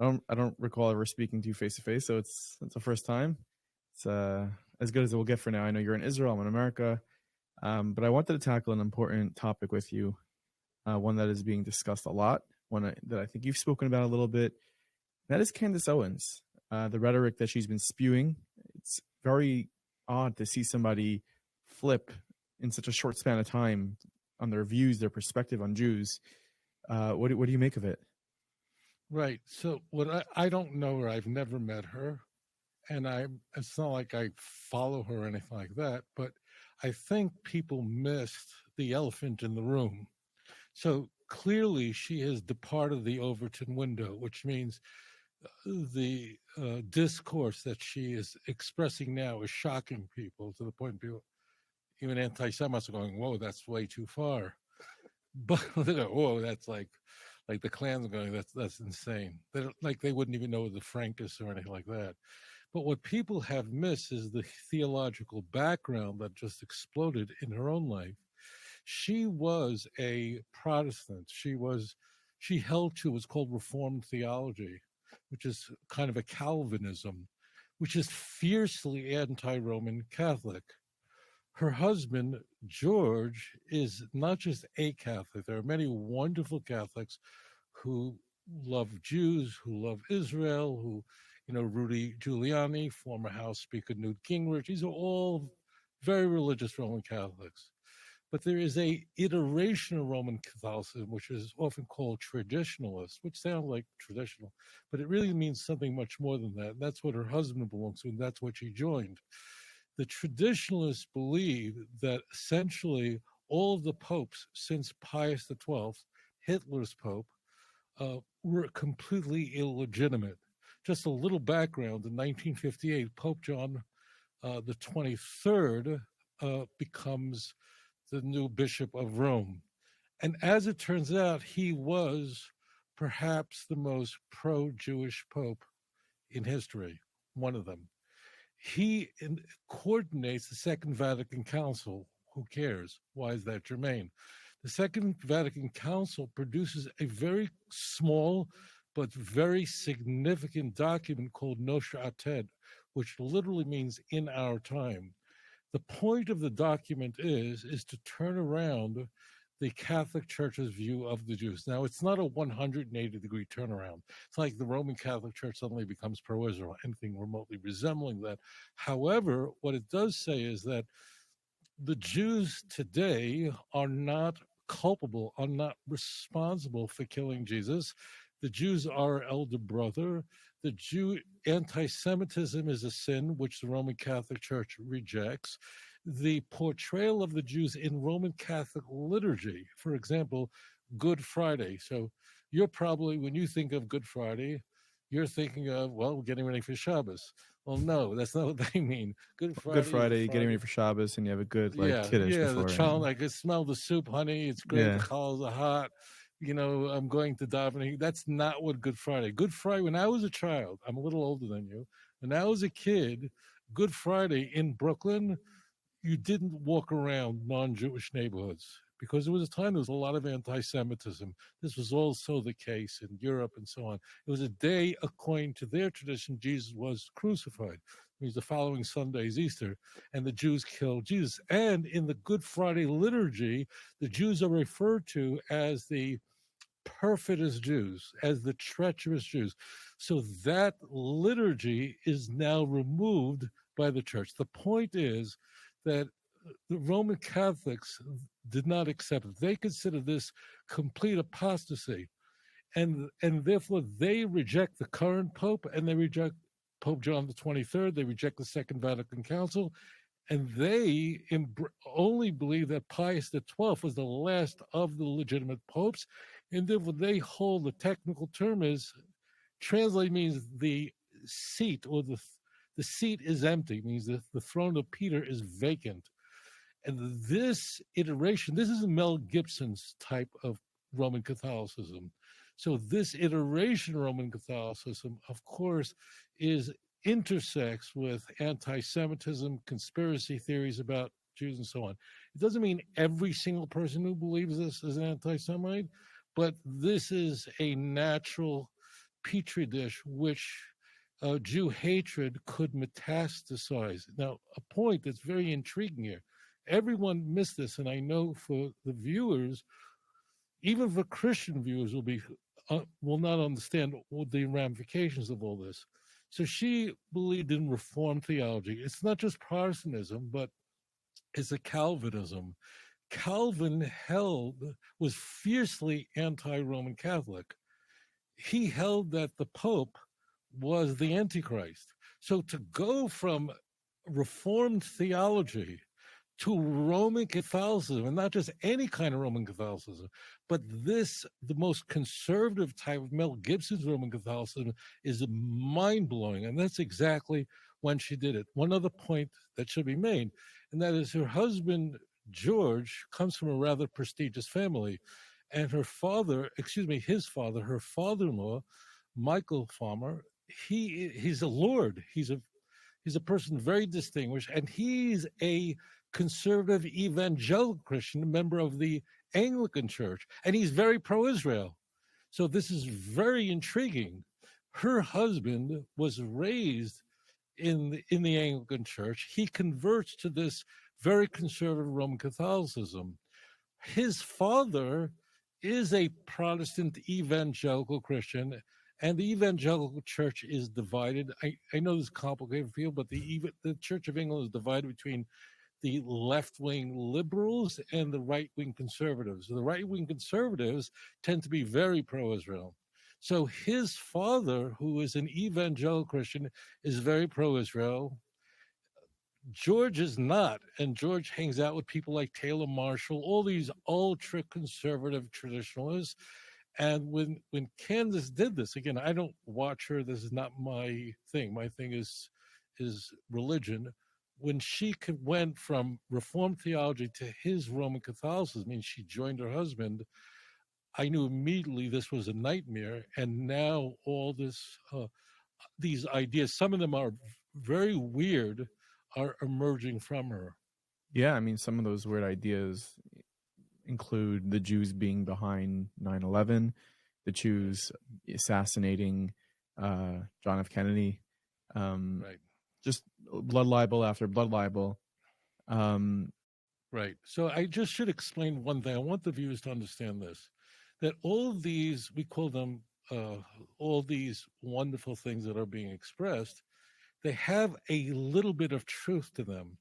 I don't recall ever speaking to you face to face, so it's the first time. It's as good as it will get for now. I know you're in Israel, I'm in America, but I wanted to tackle an important topic with you, one that is being discussed a lot, that I think you've spoken about a little bit. That is Candace Owens, the rhetoric that she's been spewing. It's very odd to see somebody flip in such a short span of time on their views, their perspective on Jews. What do you make of it? Right. So what I don't know her. I've never met her, and it's not like I follow her or anything like that. But I think people missed the elephant in the room. So clearly, she has departed the Overton window, which means the discourse that she is expressing now is shocking people to the point people, even anti-Semites, are going, "Whoa, that's way too far." But they go, "Whoa, that's like the Klans are going, that's insane." They wouldn't even know the Frankists or anything like that. But what people have missed is the theological background that just exploded in her own life. She was a Protestant. She held to what's called Reformed theology, which is kind of a Calvinism, which is fiercely anti-Roman Catholic. Her husband, George, is not just a Catholic. There are many wonderful Catholics who love Jews, who love Israel, who, Rudy Giuliani, former House Speaker Newt Gingrich. These are all very religious Roman Catholics. But there is a iteration of Roman Catholicism, which is often called traditionalist, which sounds like traditional, but it really means something much more than that. That's what her husband belongs to, and that's what she joined. The traditionalists believe that essentially all of the popes since Pius XII, Hitler's pope, were completely illegitimate. Just a little background: in 1958, Pope John the 23rd becomes the new Bishop of Rome. And as it turns out, he was perhaps the most pro-Jewish pope in history, one of them. He coordinates the Second Vatican Council. Who cares? Why is that germane? The Second Vatican Council produces a very small but very significant document called Nosher Ated, which literally means in our time. The point of the document is to turn around the Catholic Church's view of the Jews. Now, it's not a 180-degree turnaround. It's like the Roman Catholic Church suddenly becomes pro-Israel, anything remotely resembling that. However, what it does say is that the Jews today are not culpable, are not responsible for killing Jesus. The Jews are our elder brother. The Jew anti-Semitism is a sin which the Roman Catholic Church rejects. The portrayal of the Jews in Roman Catholic liturgy, for example, Good Friday. So you're probably, when you think of Good Friday, you're thinking of, well, we're getting ready for Shabbos. Well, no, that's not what they mean. Good Friday, getting ready for Shabbos, and you have a good kiddush before. The child, I can smell the soup, honey. It's great. The challahs are hot. I'm going to davening. That's not what Good Friday. Good Friday, when I was a child, I'm a little older than you. When I was a kid, Good Friday in Brooklyn, you didn't walk around non-Jewish neighborhoods because there was a time there was a lot of anti-Semitism. This was also the case in Europe and so on. It was a day, according to their tradition, Jesus was crucified. It means the following Sunday is Easter, and the Jews killed Jesus. And in the Good Friday liturgy, the Jews are referred to as the perfidious Jews, as the treacherous Jews. So that liturgy is now removed by the church. The point is that the Roman Catholics did not accept it. They consider this complete apostasy. And therefore they reject the current Pope, and they reject Pope John the 23rd. They reject the Second Vatican Council. And they only believe that Pius XII was the last of the legitimate popes. And therefore they hold, the technical term is, translate means the seat, or the seat is empty, means that the throne of Peter is vacant. And this iteration, this is Mel Gibson's type of Roman Catholicism. So this iteration of Roman Catholicism, of course, intersects with anti-Semitism, conspiracy theories about Jews, and so on. It doesn't mean every single person who believes this is an anti-Semite, but this is a natural petri dish which Jew hatred could metastasize. Now, a point that's very intriguing here. Everyone missed this, and I know for the viewers, even for Christian viewers, will not understand the ramifications of all this. So she believed in Reformed theology. It's not just Protestantism, but it's a Calvinism. Calvin was fiercely anti-Roman Catholic. He held that the Pope was the Antichrist. So to go from Reformed theology to Roman Catholicism, and not just any kind of Roman Catholicism, but the most conservative type of Mel Gibson's Roman Catholicism, is mind-blowing. And that's exactly when she did it. One other point that should be made, and that is her husband, George, comes from a rather prestigious family. And his father, her father-in-law, Michael Farmer, he's a lord. He's a person very distinguished, and he's a conservative evangelical Christian, a member of the Anglican Church, and he's very pro-Israel. So this is very intriguing. Her husband was raised in the Anglican Church. He converts to this very conservative Roman Catholicism. His father is a Protestant evangelical Christian, and the evangelical church is divided. I know this is complicated for you, but the Church of England is divided between the left-wing liberals and the right-wing conservatives. The right-wing conservatives tend to be very pro-Israel. So his father, who is an evangelical Christian, is very pro-Israel. George is not, and George hangs out with people like Taylor Marshall, all these ultra-conservative traditionalists. And when Candace did this, again, I don't watch her. This is not my thing. My thing is religion. When she went from Reformed theology to his Roman Catholicism, I mean, she joined her husband, I knew immediately this was a nightmare. And now all these ideas, some of them are very weird, are emerging from her. Yeah, I mean, some of those weird ideas include the Jews being behind 9/11, the Jews assassinating John F. Kennedy, Right. Just blood libel after blood libel. Right. So I just should explain one thing. I want the viewers to understand this, that all of these, we call them all these wonderful things that are being expressed, they have a little bit of truth to them.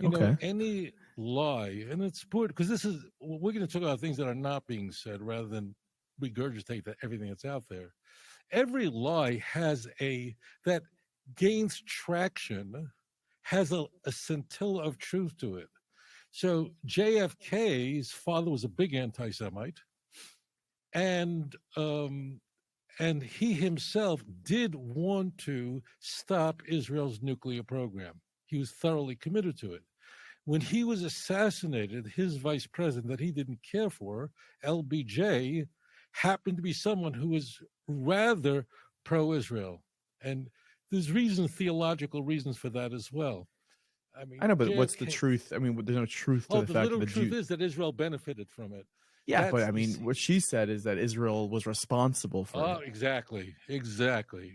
You know, any lie, and it's important because we're going to talk about things that are not being said rather than regurgitate everything that's out there. Every lie that gains traction has a scintilla of truth to it. So JFK's father was a big anti-Semite, and he himself did want to stop Israel's nuclear program. He was thoroughly committed to it. When he was assassinated, his vice president that he didn't care for, LBJ, happened to be someone who was rather pro-Israel. And there's theological reasons for that as well. I mean, I know, but what's the truth? I mean, there's no truth to the fact that the truth is that Israel benefited from it. Yeah, but I mean, what she said is that Israel was responsible for it. Exactly.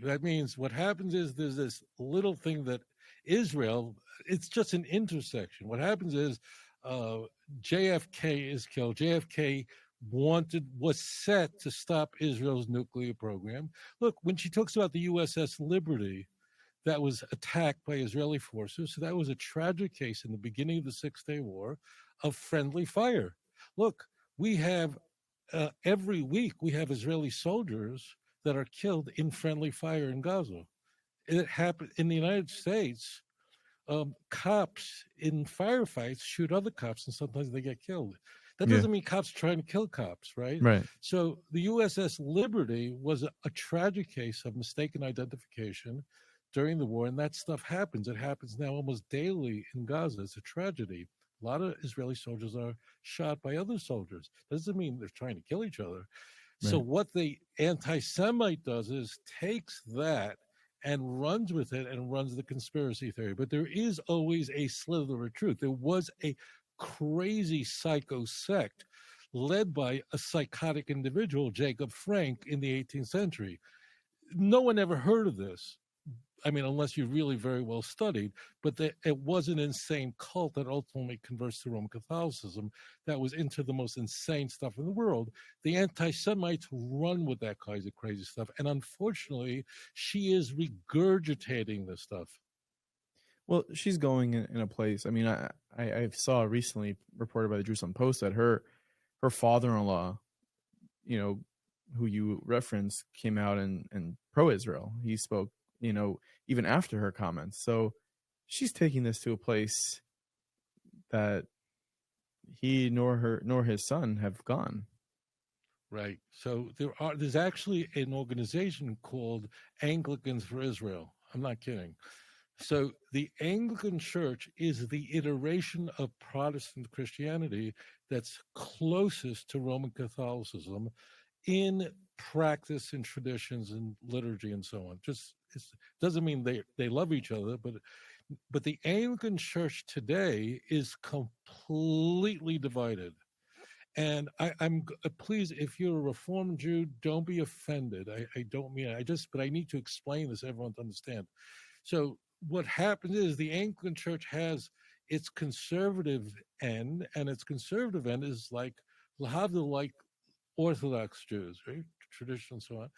That means what happens is there's this little thing that Israel, it's just an intersection. What happens is JFK is killed. JFK was set to stop Israel's nuclear program. Look, when she talks about the USS Liberty that was attacked by Israeli forces, so that was a tragic case in the beginning of the Six-Day War of friendly fire. Look, we have every week we have Israeli soldiers that are killed in friendly fire in Gaza. It happened in the United States. Cops in firefights shoot other cops, and sometimes they get killed. That doesn't mean cops are trying to kill cops, right? Right. So the USS Liberty was a tragic case of mistaken identification during the war, and that stuff happens. It happens now almost daily in Gaza. It's a tragedy. A lot of Israeli soldiers are shot by other soldiers. Doesn't mean they're trying to kill each other. Right. So what the anti-Semite does is takes that and runs with it and runs the conspiracy theory. But there is always a slither of truth. There was a crazy psycho sect led by a psychotic individual, Jacob Frank, in the 18th century. no one ever heard of this. I mean, unless you're really very well studied, but it was an insane cult that ultimately converts to Roman Catholicism that was into the most insane stuff in the world. The anti-Semites run with that kind of crazy stuff. And unfortunately, she is regurgitating this stuff. Well, she's going in a place. I mean, I saw recently reported by the Jerusalem Post that her father-in-law, you know, who you referenced, came out and pro-Israel. He spoke, you know, even after her comments. So she's taking this to a place that he nor his son have gone. Right. So there's actually an organization called Anglicans for Israel. I'm not kidding. So the Anglican Church is the iteration of Protestant Christianity that's closest to Roman Catholicism in practice and traditions and liturgy and so on. Just it doesn't mean they love each other, but the Anglican Church today is completely divided. And I'm please, if you're a Reformed Jew, don't be offended. I don't mean it. But I need to explain this, everyone to understand. So what happens is the Anglican Church has its conservative end, and its conservative end is like Orthodox Jews, right? Tradition and so on.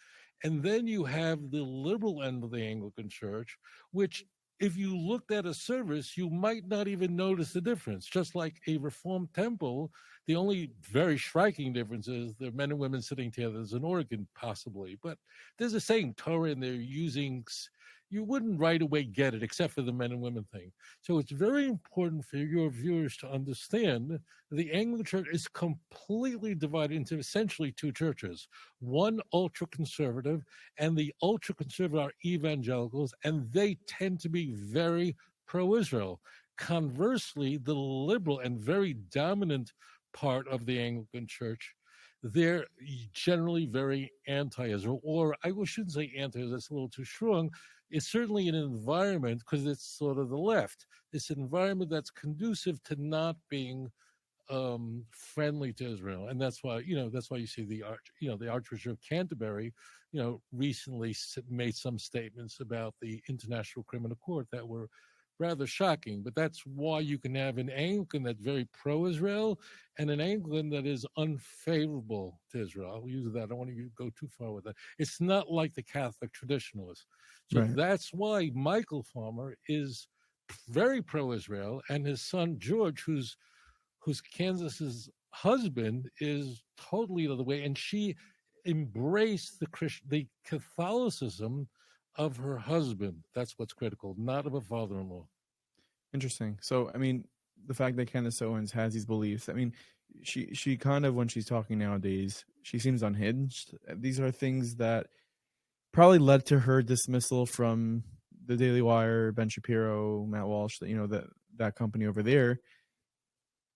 And then you have the liberal end of the Anglican Church, which if you looked at a service, you might not even notice the difference. Just like a Reformed temple, the only very striking difference is the men and women sitting together as an organ, possibly. But there's the same Torah, and they're using, you wouldn't right away get it, except for the men and women thing. So it's very important for your viewers to understand the Anglican Church is completely divided into essentially two churches. One ultra-conservative, and the ultra-conservative are evangelicals, and they tend to be very pro-Israel. Conversely, the liberal and very dominant part of the Anglican Church, they're generally very anti-Israel, or I shouldn't say anti-Israel, that's a little too strong. It's certainly an environment, because it's sort of the left, it's an environment that's conducive to not being friendly to Israel. And that's why you see the Archbishop of Canterbury, recently made some statements about the International Criminal Court that were rather shocking. But that's why you can have an Anglican that's very pro-Israel and an Anglican that is unfavorable to Israel. I'll use that. I don't want to go too far with that. It's not like the Catholic traditionalists. So Right. That's why Michael Farmer is very pro-Israel, and his son George, who's Candace's husband, is totally the other way, and she embraced the Catholicism of her husband. That's what's critical, not of a father-in-law. Interesting. So, I mean, the fact that Candace Owens has these beliefs, I mean, she kind of, when she's talking nowadays, she seems unhinged. These are things that probably led to her dismissal from the Daily Wire, Ben Shapiro, Matt Walsh, that company over there.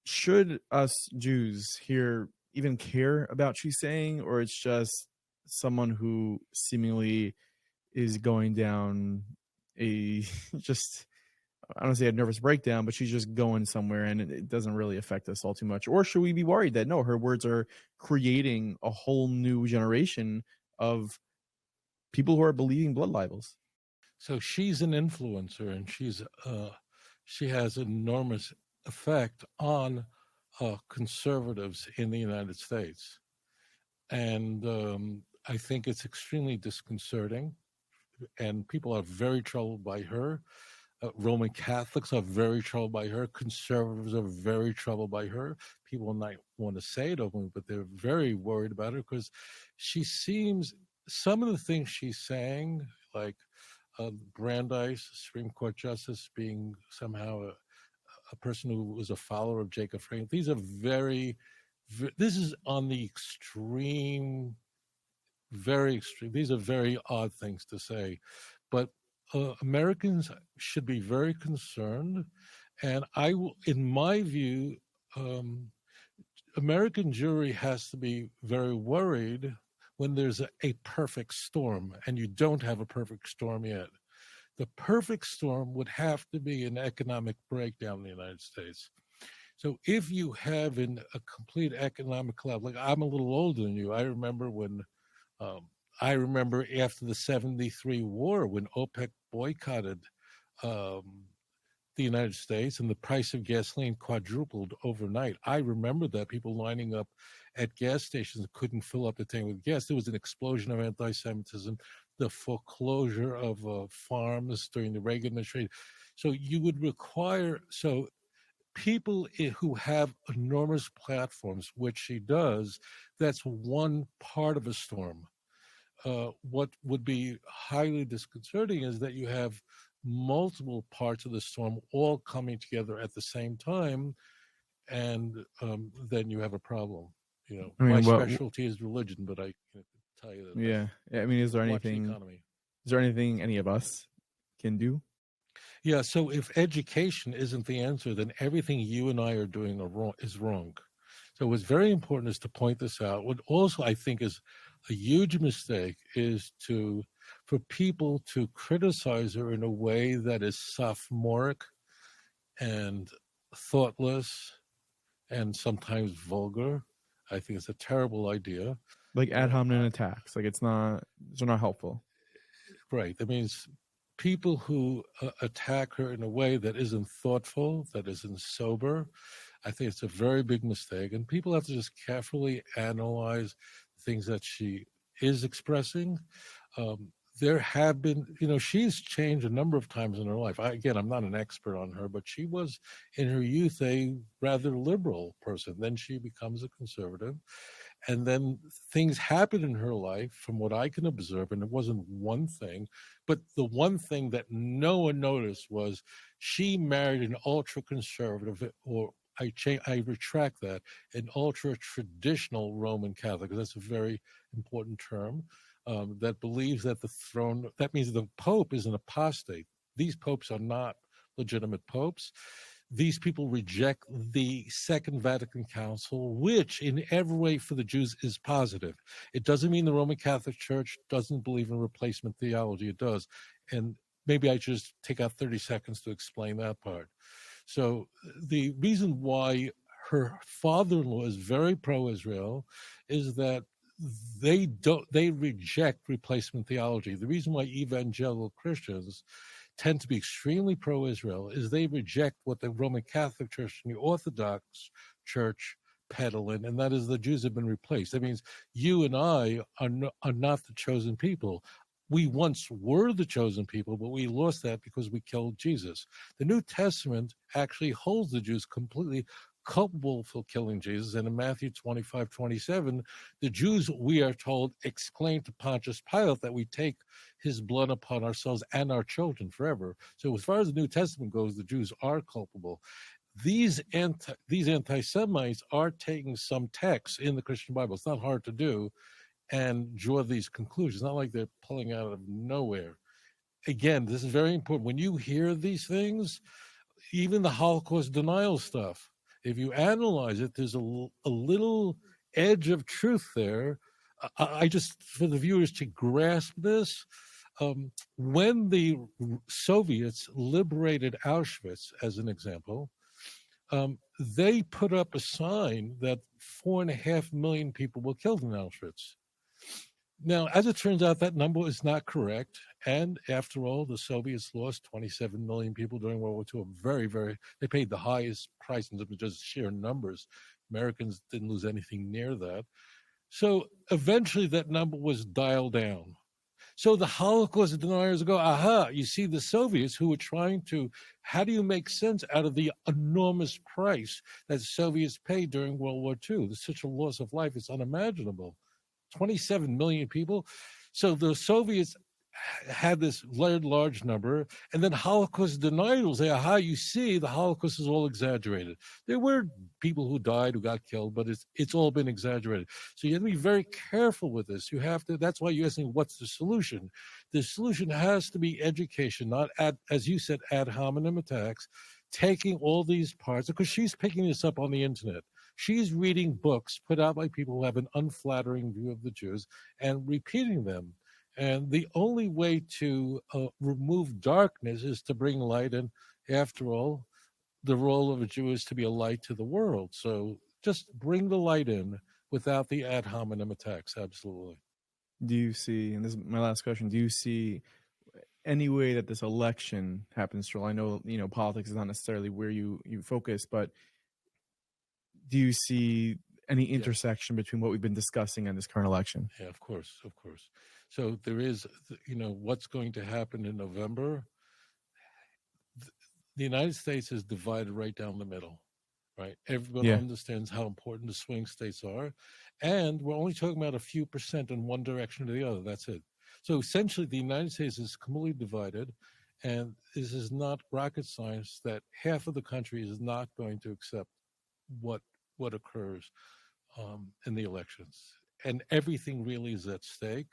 Should us Jews here even care about what she's saying, or it's just someone who seemingly is going down a just, I don't say a nervous breakdown, but she's just going somewhere and it doesn't really affect us all too much? Or should we be worried that no, her words are creating a whole new generation of people who are believing blood libels? So she's an influencer, and she has enormous effect on conservatives in the United States. And I think it's extremely disconcerting, and people are very troubled by her. Roman Catholics are very troubled by her. Conservatives are very troubled by her. People might want to say it openly, but they're very worried about her because some of the things she's saying, like Brandeis, Supreme Court Justice, being somehow a person who was a follower of Jacob Frank. These are this is on the extreme, very extreme. These are very odd things to say, but Americans should be very concerned. And in my view, American Jewry has to be very worried when there's a perfect storm, and you don't have a perfect storm yet. The perfect storm would have to be an economic breakdown in the United States. So if you have a complete economic collapse, like I'm a little older than you, I remember when I remember after the 73 war when OPEC boycotted the United States and the price of gasoline quadrupled overnight. I remember that people lining up at gas stations couldn't fill up the tank with gas. There was an explosion of anti-Semitism, the foreclosure of farms during the Reagan administration. So you would require, so people who have enormous platforms, which she does, that's one part of a storm. What would be highly disconcerting is that you have multiple parts of the storm all coming together at the same time, and then you have a problem. You know, I mean, my what? specialty is religion, but I can tell you that. Yeah. I mean, is there Watch the anything? economy. Is there anything any of us can do? Yeah. So if education isn't the answer, then everything you and I are doing is wrong. So what's very important is to point this out. What also I think is a huge mistake is for people to criticize her in a way that is sophomoric and thoughtless and sometimes vulgar. I think it's a terrible idea. Like ad hominem attacks. Like they're not helpful. Right. That means people who attack her in a way that isn't thoughtful, that isn't sober, I think it's a very big mistake. And people have to just carefully analyze things that she is expressing. There have been, she's changed a number of times in her life. I'm not an expert on her, but she was in her youth a rather liberal person. Then she becomes a conservative. And then things happen in her life, from what I can observe, and it wasn't one thing, but the one thing that no one noticed was she married an ultra-conservative, or I retract that, an ultra-traditional Roman Catholic, because that's a very important term, that believes that the throne, that means the Pope is an apostate. These popes are not legitimate popes. These people reject the Second Vatican Council, which in every way for the Jews is positive. It doesn't mean the Roman Catholic Church doesn't believe in replacement theology. It does. And maybe I should just take out 30 seconds to explain that part. So the reason why her father-in-law is very pro-Israel is that they reject replacement theology. The reason why evangelical Christians tend to be extremely pro-Israel is they reject what the Roman Catholic Church and the Orthodox Church peddle in, and that is the Jews have been replaced. That means you and I are not the chosen people. We once were the chosen people, but we lost that because we killed Jesus. The New Testament actually holds the Jews completely culpable for killing Jesus. And in Matthew 25:27, the Jews, we are told, exclaimed to Pontius Pilate that we take his blood upon ourselves and our children forever. So as far as the New Testament goes, the Jews are culpable. These anti-Semites are taking some texts in the Christian Bible. It's not hard to do, and draw these conclusions. It's not like they're pulling out of nowhere. Again, this is very important. When you hear these things, even the Holocaust denial stuff, if you analyze it, there's a little edge of truth there. I just, for the viewers to grasp this, when the Soviets liberated Auschwitz, as an example, they put up a sign that 4.5 million people were killed in Auschwitz. Now, as it turns out, that number is not correct. And after all, the Soviets lost 27 million people during World War II. They paid the highest price in terms of just sheer numbers. Americans didn't lose anything near that. So eventually that number was dialed down. So the Holocaust deniers go, aha, you see the Soviets who were trying to, how do you make sense out of the enormous price that the Soviets paid during World War II? There's such a loss of life, it's unimaginable. 27 million people. So the Soviets had this large number, and then Holocaust deniers say, aha, you see, the Holocaust is all exaggerated. There were people who died, who got killed, but it's all been exaggerated. So you have to be very careful with this. You have to, that's why you're asking, what's the solution? The solution has to be education, not, as you said, ad hominem attacks, taking all these parts, because she's picking this up on the internet. She's reading books put out by people who have an unflattering view of the Jews and repeating them. And the only way to remove darkness is to bring light. And after all, the role of a Jew is to be a light to the world. So just bring the light in without the ad hominem attacks. Absolutely. Do you see, and this is my last question, do you see any way that this election happens, Joel? I know, politics is not necessarily where you focus, but do you see any Yes. intersection between what we've been discussing and this current election? Yeah, of course, of course. So there is, what's going to happen in November. The United States is divided right down the middle, right? Everyone Yeah. understands how important the swing states are, and we're only talking about a few percent in one direction or the other. That's it. So essentially, the United States is completely divided, and this is not rocket science that half of the country is not going to accept what occurs in the elections, and everything really is at stake,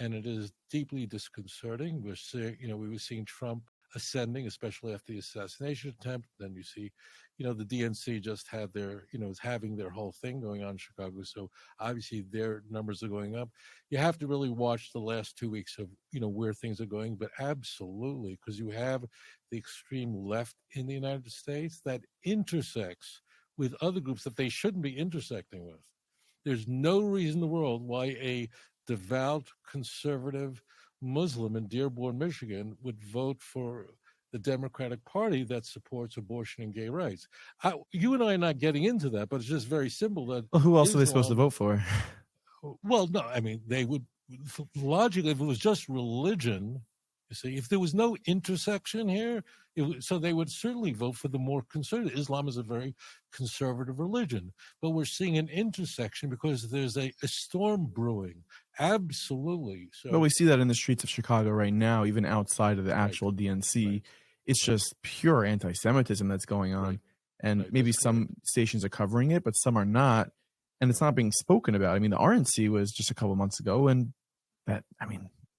and it is deeply disconcerting. We're seeing, we were seeing Trump ascending, especially after the assassination attempt. Then you see, the DNC just had their, is having their whole thing going on in Chicago. So obviously their numbers are going up. You have to really watch the last 2 weeks of, where things are going. But absolutely, because you have the extreme left in the United States that intersects with other groups that they shouldn't be intersecting with. There's no reason in the world why a devout conservative Muslim in Dearborn, Michigan, would vote for the Democratic Party that supports abortion and gay rights. You and I are not getting into that, but it's just very simple that Well, who else are they supposed to vote for? Well, no, I mean, they would, logically, if it was just religion, you see, if there was no intersection here, so they would certainly vote for the more conservative. Islam is a very conservative religion, but we're seeing an intersection because there's a storm brewing. Absolutely. So, But we see that in the streets of Chicago right now, even outside of the actual DNC. Right. It's just pure anti-Semitism that's going on. Right. And Right, maybe that's some stations are covering it, but some are not. And it's not being spoken about. I mean, the RNC was just a couple months ago, and that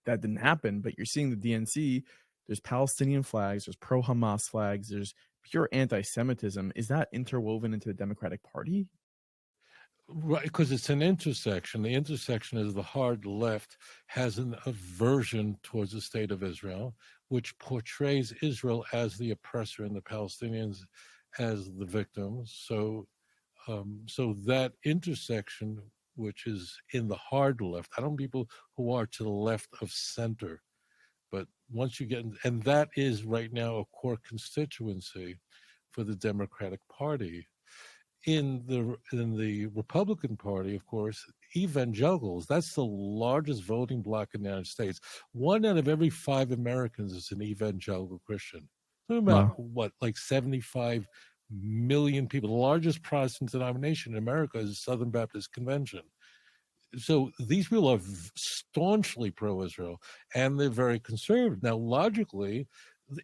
didn't happen. But you're seeing the DNC, there's Palestinian flags, there's pro-Hamas flags, there's pure anti-Semitism. Is that interwoven into the Democratic Party? Right, because it's an intersection. The intersection is the hard left has an aversion towards the state of Israel, which portrays Israel as the oppressor and the Palestinians as the victims. So that intersection, which is in the hard left, I don't mean people who are to the left of center, but once you get and that is right now a core constituency for the Democratic Party. In the Republican Party, of course, evangelicals, that's the largest voting bloc in the United States. 1 out of every 5 Americans is an evangelical Christian. About what, like 75 million people. The largest Protestant denomination in America is the Southern Baptist Convention. So these people are staunchly pro-Israel, and they're very conservative. Now, logically,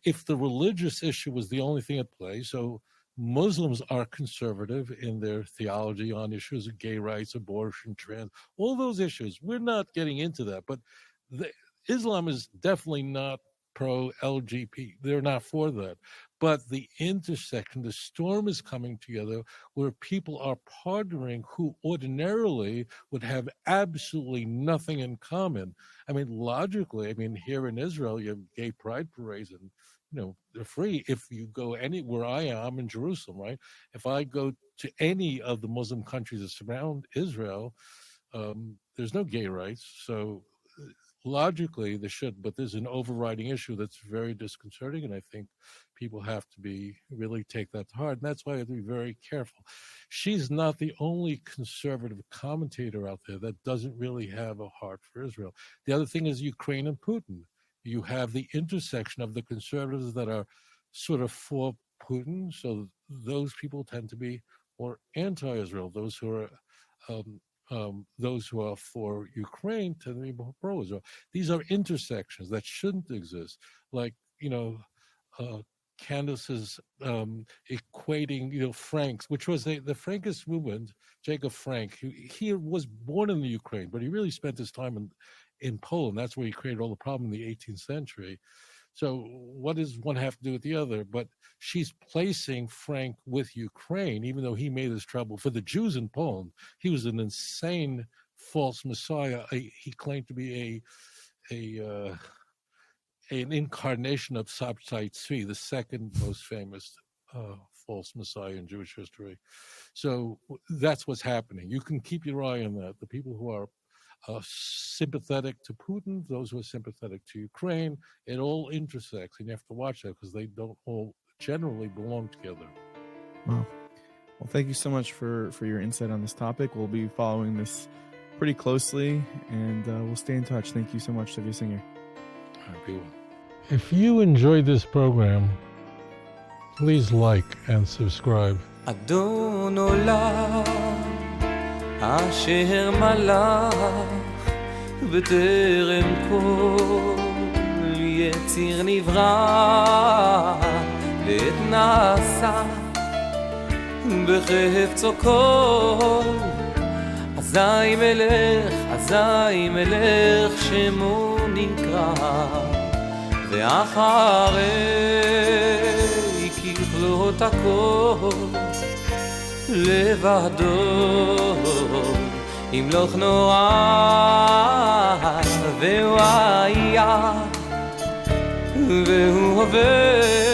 if the religious issue was the only thing at play, so Muslims are conservative in their theology on issues of gay rights, abortion, trans, all those issues. We're not getting into that, but Islam is definitely not pro-LGBT. They're not for that. But the intersection, the storm is coming together where people are partnering who ordinarily would have absolutely nothing in common. I mean, logically, here in Israel, you have gay pride parades and they're free. If you go anywhere I am, I'm in Jerusalem, right? If I go to any of the Muslim countries that surround Israel, there's no gay rights. So logically they should, but there's an overriding issue that's very disconcerting, and I think people have to really take that to heart, and that's why I have to be very careful. She's not the only conservative commentator out there that doesn't really have a heart for Israel. The other thing is Ukraine and Putin. You have the intersection of the conservatives that are sort of for Putin, so those people tend to be more anti-Israel. Those who are for Ukraine tend to be more pro-Israel. These are intersections that shouldn't exist. Like, Candace is equating, Franks, which was the Frankist movement. Jacob Frank, he was born in the Ukraine, but he really spent his time in Poland. That's where he created all the problem in the 18th century. So what does one have to do with the other? But she's placing Frank with Ukraine, even though he made his trouble for the Jews in Poland. He was an insane false messiah. He claimed to be an incarnation of Sabtai Tzvi, the second most famous false messiah in Jewish history. So that's what's happening. You can keep your eye on that. The people who are sympathetic to Putin, those who are sympathetic to Ukraine. It all intersects, and you have to watch that because they don't all generally belong together. Wow. Well, thank you so much for your insight on this topic. We'll be following this pretty closely, and we'll stay in touch. Thank you so much, Tovia Singer. If you enjoyed this program, please like and subscribe. אדון עולם אשר מלך בטרם כל יציר נברא לעת נעשה בחפצו כל אזי מלך שמו נקרא ואחרי ככלות הכל לבדו ימלוך נורא והוא היה והוא הווה